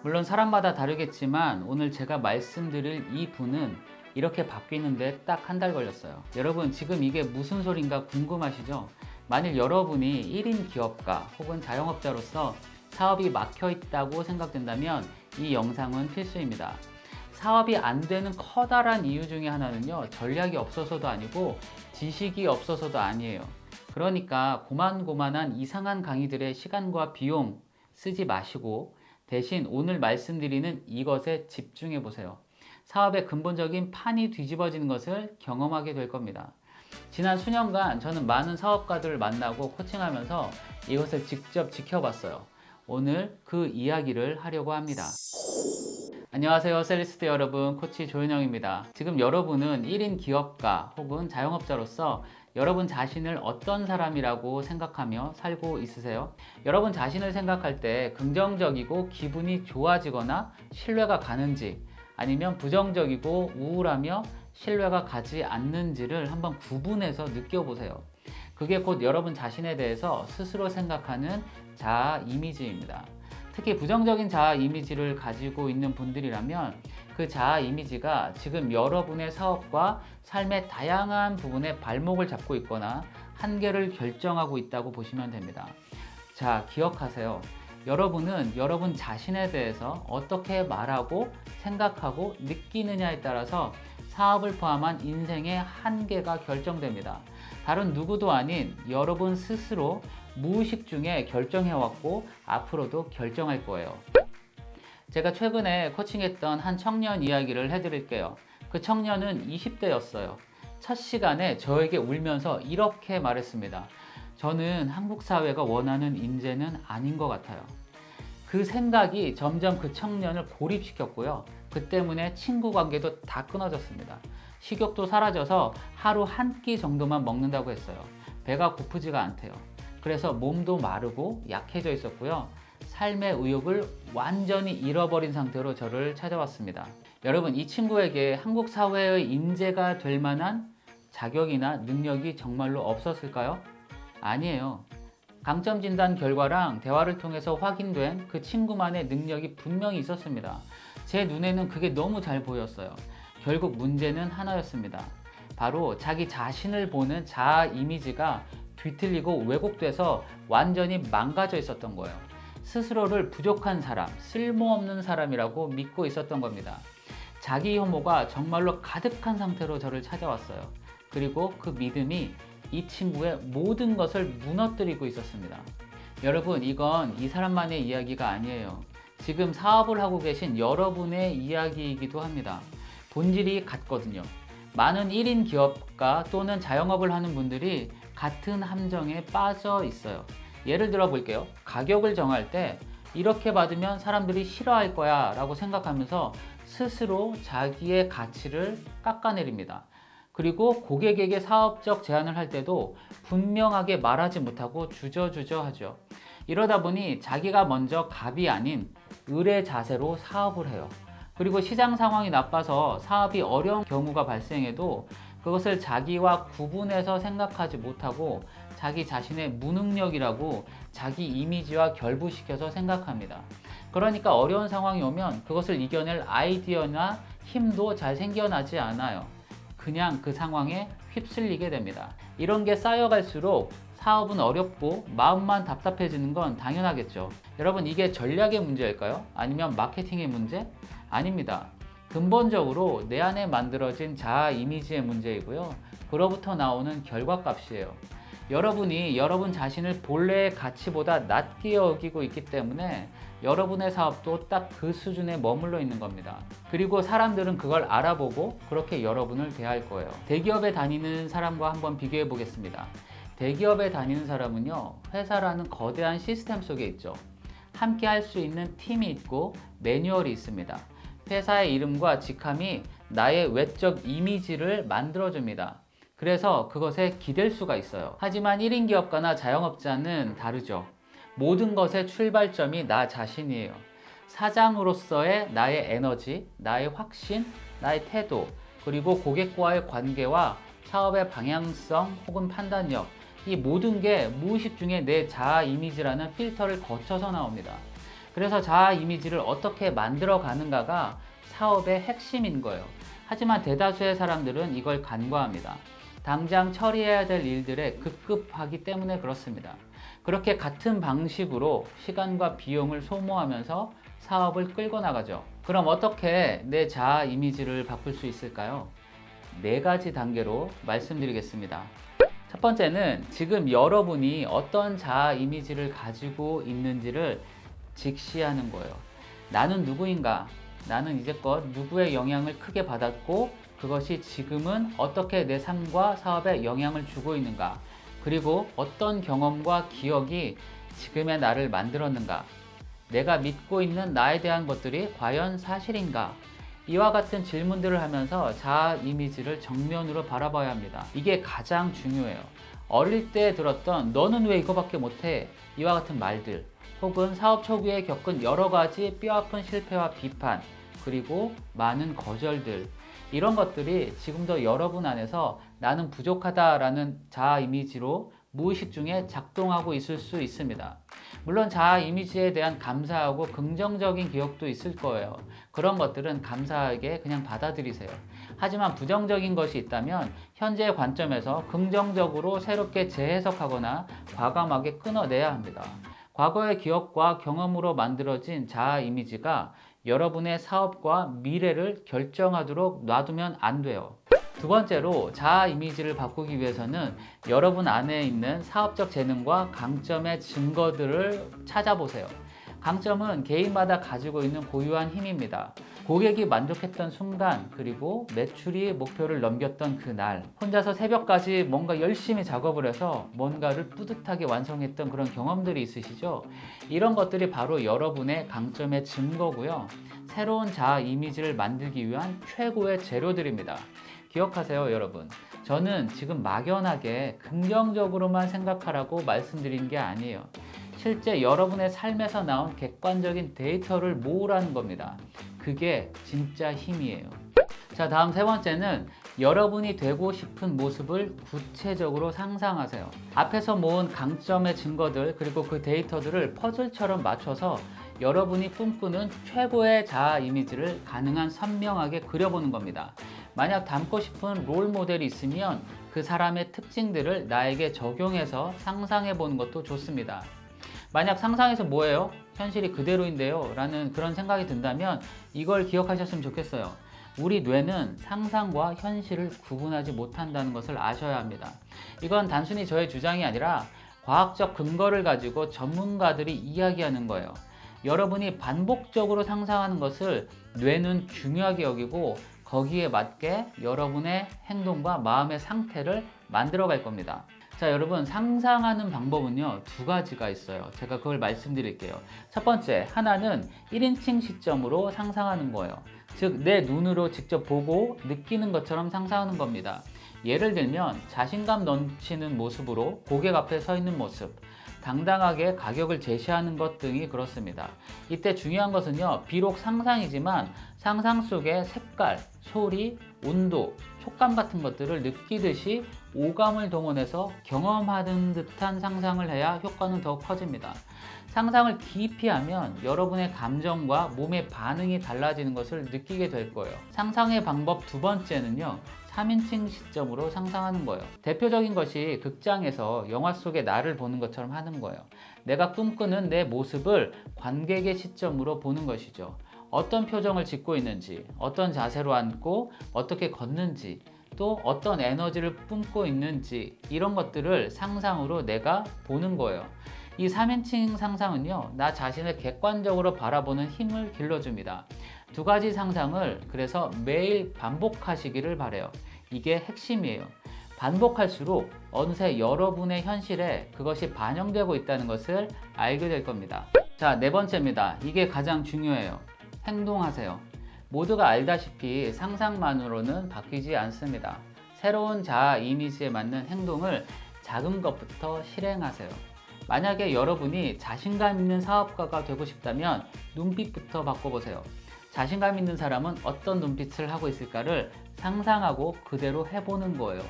물론 사람마다 다르겠지만 오늘 제가 말씀드릴 이 분은 이렇게 바뀌는데 딱 한 달 걸렸어요. 여러분 지금 이게 무슨 소린가 궁금하시죠? 만일 여러분이 1인 기업가 혹은 자영업자로서 사업이 막혀 있다고 생각된다면 이 영상은 필수입니다. 사업이 안 되는 커다란 이유 중에 하나는요, 전략이 없어서도 아니고 지식이 없어서도 아니에요. 그러니까 고만고만한 이상한 강의들의 시간과 비용 쓰지 마시고 대신 오늘 말씀드리는 이것에 집중해 보세요. 사업의 근본적인 판이 뒤집어지는 것을 경험하게 될 겁니다. 지난 수년간 저는 많은 사업가들을 만나고 코칭하면서 이것을 직접 지켜봤어요. 오늘 그 이야기를 하려고 합니다. 안녕하세요, 셀리스트 여러분, 코치 조현영입니다. 지금 여러분은 1인 기업가 혹은 자영업자로서 여러분 자신을 어떤 사람이라고 생각하며 살고 있으세요? 여러분 자신을 생각할 때 긍정적이고 기분이 좋아지거나 신뢰가 가는지, 아니면 부정적이고 우울하며 신뢰가 가지 않는지를 한번 구분해서 느껴보세요. 그게 곧 여러분 자신에 대해서 스스로 생각하는 자아 이미지입니다. 특히 부정적인 자아 이미지를 가지고 있는 분들이라면 그 자아 이미지가 지금 여러분의 사업과 삶의 다양한 부분에 발목을 잡고 있거나 한계를 결정하고 있다고 보시면 됩니다. 자, 기억하세요. 여러분은 여러분 자신에 대해서 어떻게 말하고 생각하고 느끼느냐에 따라서 사업을 포함한 인생의 한계가 결정됩니다. 다른 누구도 아닌 여러분 스스로 무의식 중에 결정해왔고 앞으로도 결정할 거예요. 제가 최근에 코칭했던 한 청년 이야기를 해드릴게요. 그 청년은 20대였어요. 첫 시간에 저에게 울면서 이렇게 말했습니다. 저는 한국 사회가 원하는 인재는 아닌 것 같아요. 그 생각이 점점 그 청년을 고립시켰고요. 그 때문에 친구 관계도 다 끊어졌습니다. 식욕도 사라져서 하루 한 끼 정도만 먹는다고 했어요. 배가 고프지가 않대요. 그래서 몸도 마르고 약해져 있었고요. 삶의 의욕을 완전히 잃어버린 상태로 저를 찾아왔습니다. 여러분, 이 친구에게 한국 사회의 인재가 될 만한 자격이나 능력이 정말로 없었을까요? 아니에요. 강점 진단 결과랑 대화를 통해서 확인된 그 친구만의 능력이 분명히 있었습니다. 제 눈에는 그게 너무 잘 보였어요. 결국 문제는 하나였습니다. 바로 자기 자신을 보는 자아 이미지가 뒤틀리고 왜곡돼서 완전히 망가져 있었던 거예요. 스스로를 부족한 사람, 쓸모없는 사람이라고 믿고 있었던 겁니다. 자기 혐오가 정말로 가득한 상태로 저를 찾아왔어요. 그리고 그 믿음이 이 친구의 모든 것을 무너뜨리고 있었습니다. 여러분, 이건 이 사람만의 이야기가 아니에요. 지금 사업을 하고 계신 여러분의 이야기이기도 합니다. 본질이 같거든요. 많은 1인 기업가 또는 자영업을 하는 분들이 같은 함정에 빠져 있어요. 예를 들어 볼게요. 가격을 정할 때 이렇게 받으면 사람들이 싫어할 거야 라고 생각하면서 스스로 자기의 가치를 깎아내립니다. 그리고 고객에게 사업적 제안을 할 때도 분명하게 말하지 못하고 주저주저 하죠. 이러다 보니 자기가 먼저 갑이 아닌 을의 자세로 사업을 해요. 그리고 시장 상황이 나빠서 사업이 어려운 경우가 발생해도 그것을 자기와 구분해서 생각하지 못하고 자기 자신의 무능력이라고 자기 이미지와 결부시켜서 생각합니다. 그러니까 어려운 상황이 오면 그것을 이겨낼 아이디어나 힘도 잘 생겨나지 않아요. 그냥 그 상황에 휩쓸리게 됩니다. 이런 게 쌓여갈수록 사업은 어렵고 마음만 답답해지는 건 당연하겠죠. 여러분, 이게 전략의 문제일까요? 아니면 마케팅의 문제? 아닙니다. 근본적으로 내 안에 만들어진 자아 이미지의 문제이고요. 그로부터 나오는 결과값이에요. 여러분이 여러분 자신을 본래의 가치보다 낮게 여기고 있기 때문에 여러분의 사업도 딱 그 수준에 머물러 있는 겁니다. 그리고 사람들은 그걸 알아보고 그렇게 여러분을 대할 거예요. 대기업에 다니는 사람과 한번 비교해 보겠습니다. 대기업에 다니는 사람은요, 회사라는 거대한 시스템 속에 있죠. 함께 할 수 있는 팀이 있고 매뉴얼이 있습니다. 회사의 이름과 직함이 나의 외적 이미지를 만들어줍니다. 그래서 그것에 기댈 수가 있어요. 하지만 1인 기업가나 자영업자는 다르죠. 모든 것의 출발점이 나 자신이에요. 사장으로서의 나의 에너지, 나의 확신, 나의 태도, 그리고 고객과의 관계와 사업의 방향성 혹은 판단력, 이 모든 게 무의식 중에 내 자아 이미지라는 필터를 거쳐서 나옵니다. 그래서 자아 이미지를 어떻게 만들어 가는가가 사업의 핵심인 거예요. 하지만 대다수의 사람들은 이걸 간과합니다. 당장 처리해야 될 일들에 급급하기 때문에 그렇습니다. 그렇게 같은 방식으로 시간과 비용을 소모하면서 사업을 끌고 나가죠. 그럼 어떻게 내 자아 이미지를 바꿀 수 있을까요? 4가지 단계로 말씀드리겠습니다. 첫 번째는 지금 여러분이 어떤 자아 이미지를 가지고 있는지를 직시하는 거예요. 나는 누구인가? 나는 이제껏 누구의 영향을 크게 받았고 그것이 지금은 어떻게 내 삶과 사업에 영향을 주고 있는가? 그리고 어떤 경험과 기억이 지금의 나를 만들었는가? 내가 믿고 있는 나에 대한 것들이 과연 사실인가? 이와 같은 질문들을 하면서 자아 이미지를 정면으로 바라봐야 합니다. 이게 가장 중요해요. 어릴 때 들었던 너는 왜 이거밖에 못해? 이와 같은 말들, 혹은 사업 초기에 겪은 여러 가지 뼈아픈 실패와 비판, 그리고 많은 거절들, 이런 것들이 지금도 여러분 안에서 나는 부족하다라는 자아 이미지로 무의식 중에 작동하고 있을 수 있습니다. 물론 자아 이미지에 대한 감사하고 긍정적인 기억도 있을 거예요. 그런 것들은 감사하게 그냥 받아들이세요. 하지만 부정적인 것이 있다면 현재의 관점에서 긍정적으로 새롭게 재해석하거나 과감하게 끊어내야 합니다. 과거의 기억과 경험으로 만들어진 자아 이미지가 여러분의 사업과 미래를 결정하도록 놔두면 안 돼요. 두 번째로 자아 이미지를 바꾸기 위해서는 여러분 안에 있는 사업적 재능과 강점의 증거들을 찾아보세요. 강점은 개인마다 가지고 있는 고유한 힘입니다. 고객이 만족했던 순간, 그리고 매출이 목표를 넘겼던 그날, 혼자서 새벽까지 뭔가 열심히 작업을 해서 뭔가를 뿌듯하게 완성했던 그런 경험들이 있으시죠? 이런 것들이 바로 여러분의 강점의 증거고요. 새로운 자아 이미지를 만들기 위한 최고의 재료들입니다. 기억하세요, 여러분. 저는 지금 막연하게 긍정적으로만 생각하라고 말씀드린 게 아니에요. 실제 여러분의 삶에서 나온 객관적인 데이터를 모으라는 겁니다. 그게 진짜 힘이에요. 자, 다음 3번째는 여러분이 되고 싶은 모습을 구체적으로 상상하세요. 앞에서 모은 강점의 증거들, 그리고 그 데이터들을 퍼즐처럼 맞춰서 여러분이 꿈꾸는 최고의 자아 이미지를 가능한 선명하게 그려보는 겁니다. 만약 닮고 싶은 롤 모델이 있으면 그 사람의 특징들을 나에게 적용해서 상상해 보는 것도 좋습니다. 만약 상상해서 뭐예요? 현실이 그대로인데요? 라는 그런 생각이 든다면 이걸 기억하셨으면 좋겠어요. 우리 뇌는 상상과 현실을 구분하지 못한다는 것을 아셔야 합니다. 이건 단순히 저의 주장이 아니라 과학적 근거를 가지고 전문가들이 이야기하는 거예요. 여러분이 반복적으로 상상하는 것을 뇌는 중요하게 여기고 거기에 맞게 여러분의 행동과 마음의 상태를 만들어 갈 겁니다. 자, 여러분, 상상하는 방법은요 2가지가 있어요. 제가 그걸 말씀드릴게요. 첫 번째, 하나는 1인칭 시점으로 상상하는 거예요. 즉, 내 눈으로 직접 보고 느끼는 것처럼 상상하는 겁니다. 예를 들면 자신감 넘치는 모습으로 고객 앞에 서 있는 모습, 당당하게 가격을 제시하는 것 등이 그렇습니다. 이때 중요한 것은요, 비록 상상이지만 상상 속의 색깔, 소리, 온도, 촉감 같은 것들을 느끼듯이 오감을 동원해서 경험하는 듯한 상상을 해야 효과는 더 커집니다. 상상을 깊이 하면 여러분의 감정과 몸의 반응이 달라지는 것을 느끼게 될 거예요. 상상의 방법 2번째는요, 3인칭 시점으로 상상하는 거예요. 대표적인 것이 극장에서 영화 속의 나를 보는 것처럼 하는 거예요. 내가 꿈꾸는 내 모습을 관객의 시점으로 보는 것이죠. 어떤 표정을 짓고 있는지, 어떤 자세로 앉고 어떻게 걷는지, 또 어떤 에너지를 뿜고 있는지, 이런 것들을 상상으로 내가 보는 거예요. 이 3인칭 상상은요, 나 자신을 객관적으로 바라보는 힘을 길러줍니다. 2가지 상상을 그래서 매일 반복하시기를 바래요. 이게 핵심이에요. 반복할수록 어느새 여러분의 현실에 그것이 반영되고 있다는 것을 알게 될 겁니다. 자, 4번째입니다. 이게 가장 중요해요. 행동하세요. 모두가 알다시피 상상만으로는 바뀌지 않습니다. 새로운 자아 이미지에 맞는 행동을 작은 것부터 실행하세요. 만약에 여러분이 자신감 있는 사업가가 되고 싶다면 눈빛부터 바꿔보세요. 자신감 있는 사람은 어떤 눈빛을 하고 있을까를 상상하고 그대로 해보는 거예요.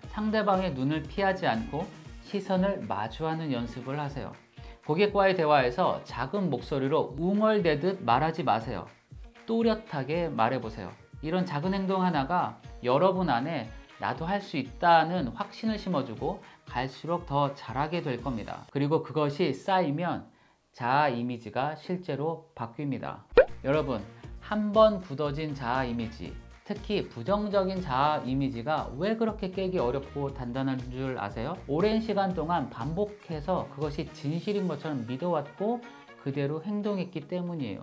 상대방의 눈을 피하지 않고 시선을 마주하는 연습을 하세요. 고객과의 대화에서 작은 목소리로 웅얼대듯 말하지 마세요. 또렷하게 말해보세요. 이런 작은 행동 하나가 여러분 안에 나도 할 수 있다는 확신을 심어주고 갈수록 더 잘하게 될 겁니다. 그리고 그것이 쌓이면 자아 이미지가 실제로 바뀝니다. 여러분, 한 번 굳어진 자아 이미지, 특히 부정적인 자아 이미지가 왜 그렇게 깨기 어렵고 단단한 줄 아세요? 오랜 시간 동안 반복해서 그것이 진실인 것처럼 믿어왔고 그대로 행동했기 때문이에요.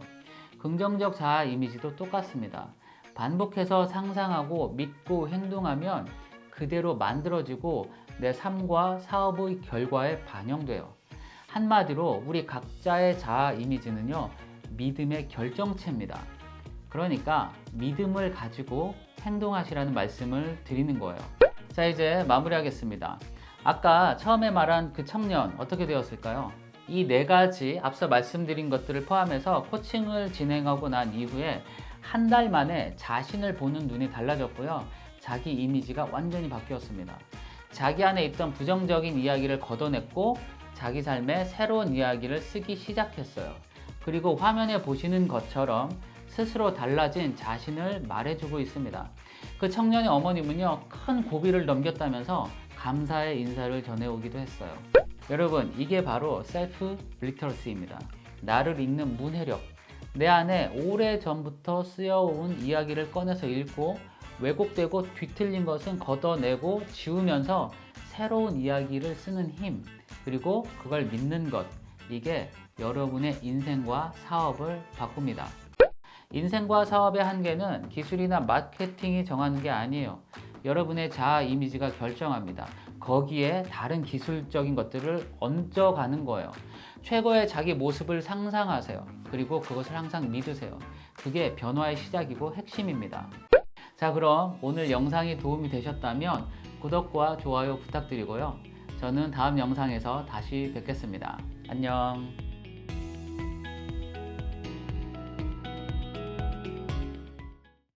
긍정적 자아 이미지도 똑같습니다. 반복해서 상상하고 믿고 행동하면 그대로 만들어지고 내 삶과 사업의 결과에 반영돼요. 한마디로 우리 각자의 자아 이미지는요, 믿음의 결정체입니다. 그러니까 믿음을 가지고 행동하시라는 말씀을 드리는 거예요. 자, 이제 마무리하겠습니다. 아까 처음에 말한 그 청년 어떻게 되었을까요? 이 네 가지 앞서 말씀드린 것들을 포함해서 코칭을 진행하고 난 이후에 한 달 만에 자신을 보는 눈이 달라졌고요. 자기 이미지가 완전히 바뀌었습니다. 자기 안에 있던 부정적인 이야기를 걷어냈고 자기 삶에 새로운 이야기를 쓰기 시작했어요. 그리고 화면에 보시는 것처럼 스스로 달라진 자신을 말해주고 있습니다. 그 청년의 어머님은요, 큰 고비를 넘겼다면서 감사의 인사를 전해오기도 했어요. 여러분, 이게 바로 셀프 리터러시입니다. 나를 읽는 문해력. 내 안에 오래전부터 쓰여온 이야기를 꺼내서 읽고 왜곡되고 뒤틀린 것은 걷어내고 지우면서 새로운 이야기를 쓰는 힘, 그리고 그걸 믿는 것, 이게 여러분의 인생과 사업을 바꿉니다. 인생과 사업의 한계는 기술이나 마케팅이 정하는 게 아니에요. 여러분의 자아 이미지가 결정합니다. 거기에 다른 기술적인 것들을 얹어가는 거예요. 최고의 자기 모습을 상상하세요. 그리고 그것을 항상 믿으세요. 그게 변화의 시작이고 핵심입니다. 자, 그럼 오늘 영상이 도움이 되셨다면 구독과 좋아요 부탁드리고요. 저는 다음 영상에서 다시 뵙겠습니다. 안녕.